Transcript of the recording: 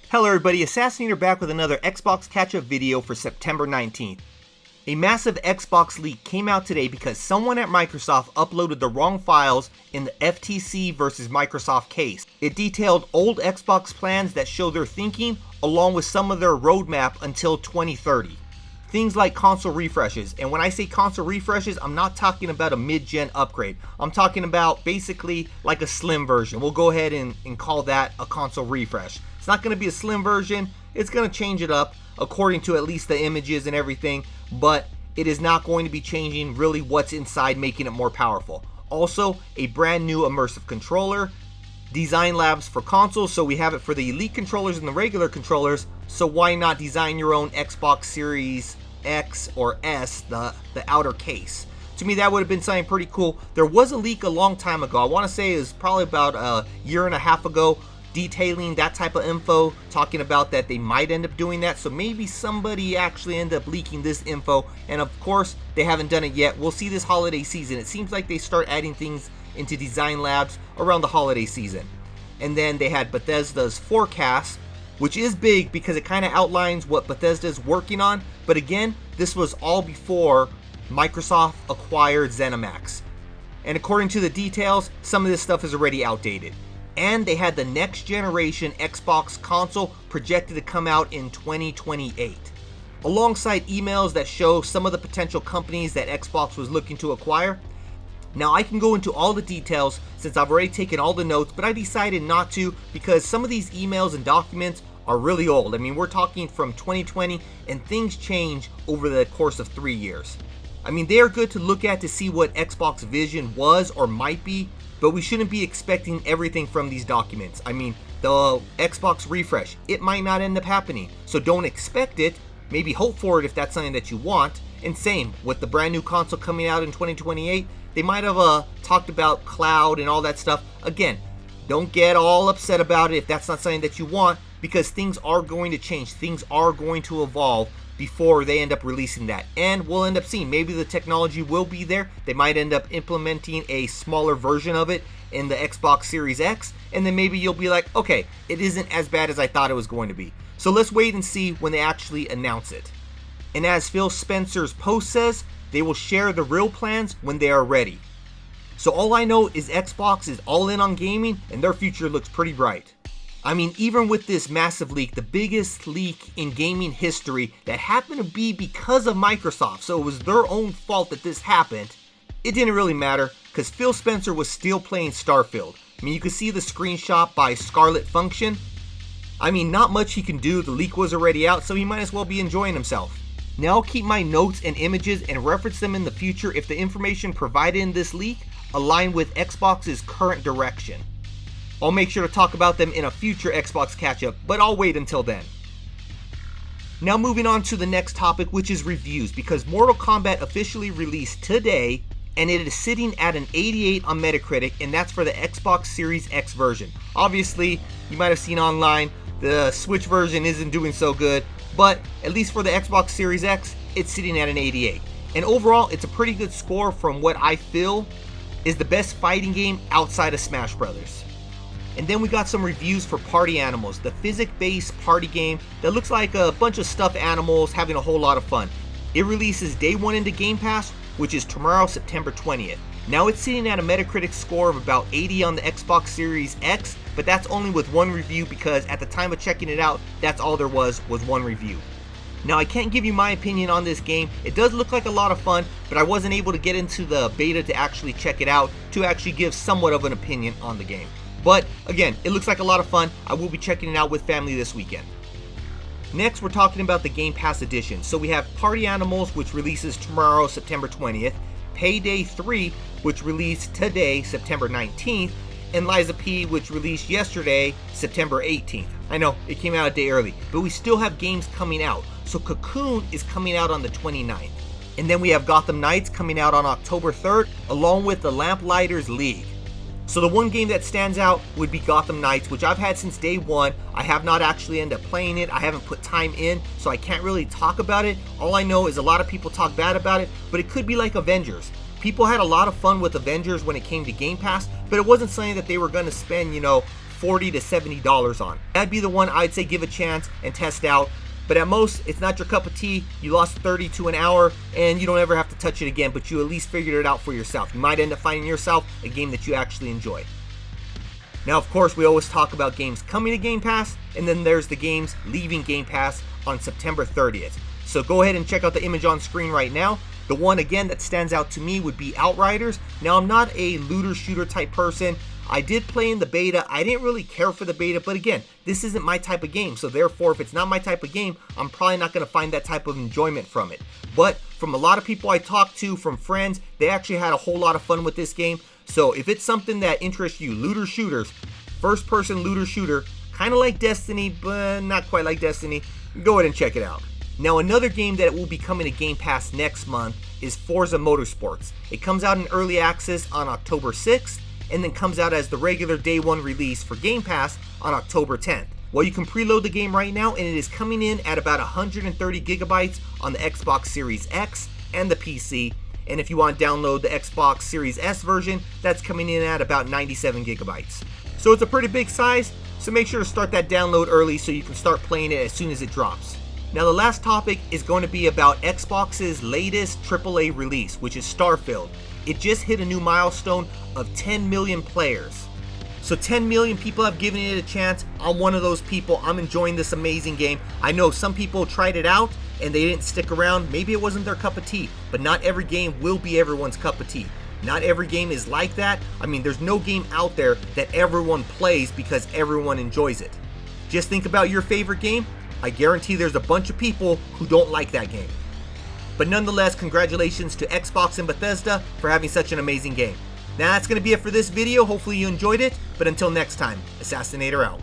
Hello everybody, Assassionator back with another Xbox catch-up video for September 19th. A massive Xbox leak came out today because someone at Microsoft uploaded the wrong files in the FTC versus Microsoft case. It detailed old Xbox plans that show their thinking along with some of their roadmap until 2030. Things like console refreshes, and when I say console refreshes, I'm not talking about a mid-gen upgrade. I'm talking about basically like a slim version. We'll go ahead and call that a console refresh. It's not going to be a slim version, it's going to change it up according to at least the images and everything, but it is not going to be changing really what's inside, making it more powerful. Also, a brand new immersive controller, design labs for consoles, so we have it for the Elite controllers and the regular controllers, so why not design your own Xbox Series X or S, the outer case. To me, that would have been something pretty cool. There was a leak a long time ago, I want to say it was probably about a year and a half ago, detailing that type of info, talking about that they might end up doing that, so maybe somebody actually ended up leaking this info, and of course they haven't done it yet. We'll see this holiday season. It seems like they start adding things into design labs around the holiday season. And then they had Bethesda's forecast, which is big because it kind of outlines what Bethesda is working on, but again, this was all before Microsoft acquired ZeniMax, and according to the details, some of this stuff is already outdated. And they had the next generation Xbox console projected to come out in 2028. Alongside emails that show some of the potential companies that Xbox was looking to acquire. Now I can go into all the details since I've already taken all the notes, but I decided not to because some of these emails and documents are really old. I mean, we're talking from 2020 and things change over the course of 3 years. I mean, they are good to look at to see what Xbox vision was or might be, but we shouldn't be expecting everything from these documents. I mean, the Xbox refresh, it might not end up happening, so don't expect it. Maybe hope for it if that's something that you want. And same with the brand new console coming out in 2028, they might have talked about cloud and all that stuff. Again, don't get all upset about it if that's not something that you want, because things are going to change, things are going to evolve before they end up releasing that, and we'll end up seeing maybe the technology will be there. They might end up implementing a smaller version of it in the Xbox Series X, and then maybe you'll be like, okay, it isn't as bad as I thought it was going to be. So let's wait and see when they actually announce it. And as Phil Spencer's post says, they will share the real plans when they are ready. So all I know is Xbox is all in on gaming and their future looks pretty bright. I mean, even with this massive leak, the biggest leak in gaming history that happened to be because of Microsoft, so it was their own fault that this happened, it didn't really matter because Phil Spencer was still playing Starfield. I mean, you can see the screenshot by Scarlet Function. I mean, not much he can do, the leak was already out, so he might as well be enjoying himself. Now I'll keep my notes and images and reference them in the future if the information provided in this leak align with Xbox's current direction. I'll make sure to talk about them in a future Xbox catch-up, but I'll wait until then. Now moving on to the next topic, which is reviews, because Mortal Kombat officially released today, and it is sitting at an 88 on Metacritic, and that's for the Xbox Series X version. Obviously, you might have seen online, the Switch version isn't doing so good, but at least for the Xbox Series X, it's sitting at an 88. And overall, it's a pretty good score from what I feel is the best fighting game outside of Smash Brothers. And then we got some reviews for Party Animals, the physics-based party game that looks like a bunch of stuffed animals having a whole lot of fun. It releases day one into Game Pass, which is tomorrow, September 20th. Now it's sitting at a Metacritic score of about 80 on the Xbox Series X, but that's only with one review because at the time of checking it out, that's all there was one review. Now I can't give you my opinion on this game. It does look like a lot of fun, but I wasn't able to get into the beta to actually check it out to actually give somewhat of an opinion on the game. But again, it looks like a lot of fun. I will be checking it out with family this weekend. Next, we're talking about the Game Pass edition. So we have Party Animals, which releases tomorrow, September 20th, PayDay 3, which released today, September 19th, and Liza P, which released yesterday, September 18th. I know, it came out a day early, but we still have games coming out. So Cocoon is coming out on the 29th. And then we have Gotham Knights coming out on October 3rd, along with the Lamplighters League. So the one game that stands out would be Gotham Knights, which I've had since day one. I have not actually ended up playing it. I haven't put time in, so I can't really talk about it. All I know is a lot of people talk bad about it, but it could be like Avengers. People had a lot of fun with Avengers when it came to Game Pass, but it wasn't something that they were going to spend, $40 to $70 on. That'd be the one I'd say give a chance and test out. But at most, it's not your cup of tea. You lost 30 to an hour, and you don't ever have to touch it again, but you at least figured it out for yourself. You might end up finding yourself a game that you actually enjoy. Now, of course, we always talk about games coming to Game Pass, and then there's the games leaving Game Pass on September 30th. So go ahead and check out the image on screen right now. The one, again, that stands out to me would be Outriders. Now, I'm not a looter shooter type person. I did play in the beta. I didn't really care for the beta, but again, this isn't my type of game. So therefore, if it's not my type of game, I'm probably not going to find that type of enjoyment from it. But from a lot of people I talked to, from friends, they actually had a whole lot of fun with this game. So if it's something that interests you, looter shooters, first person looter shooter, kind of like Destiny, but not quite like Destiny, go ahead and check it out. Now, another game that will be coming to Game Pass next month is Forza Motorsports. It comes out in early access on October 6th, and then comes out as the regular day one release for Game Pass on October 10th. Well, you can preload the game right now, and it is coming in at about 130 gigabytes on the Xbox Series X and the PC. And if you want to download the Xbox Series S version, that's coming in at about 97 gigabytes. So it's a pretty big size, so make sure to start that download early so you can start playing it as soon as it drops. Now, the last topic is going to be about Xbox's latest AAA release, which is Starfield. It just hit a new milestone of 10 million players. So 10 million people have given it a chance. I'm one of those people. I'm enjoying this amazing game. I know some people tried it out and they didn't stick around. Maybe it wasn't their cup of tea, but not every game will be everyone's cup of tea. Not every game is like that. I mean, there's no game out there that everyone plays because everyone enjoys it. Just think about your favorite game. I guarantee there's a bunch of people who don't like that game. But nonetheless, congratulations to Xbox and Bethesda for having such an amazing game. Now that's going to be it for this video. Hopefully you enjoyed it. But until next time, Assassinator out.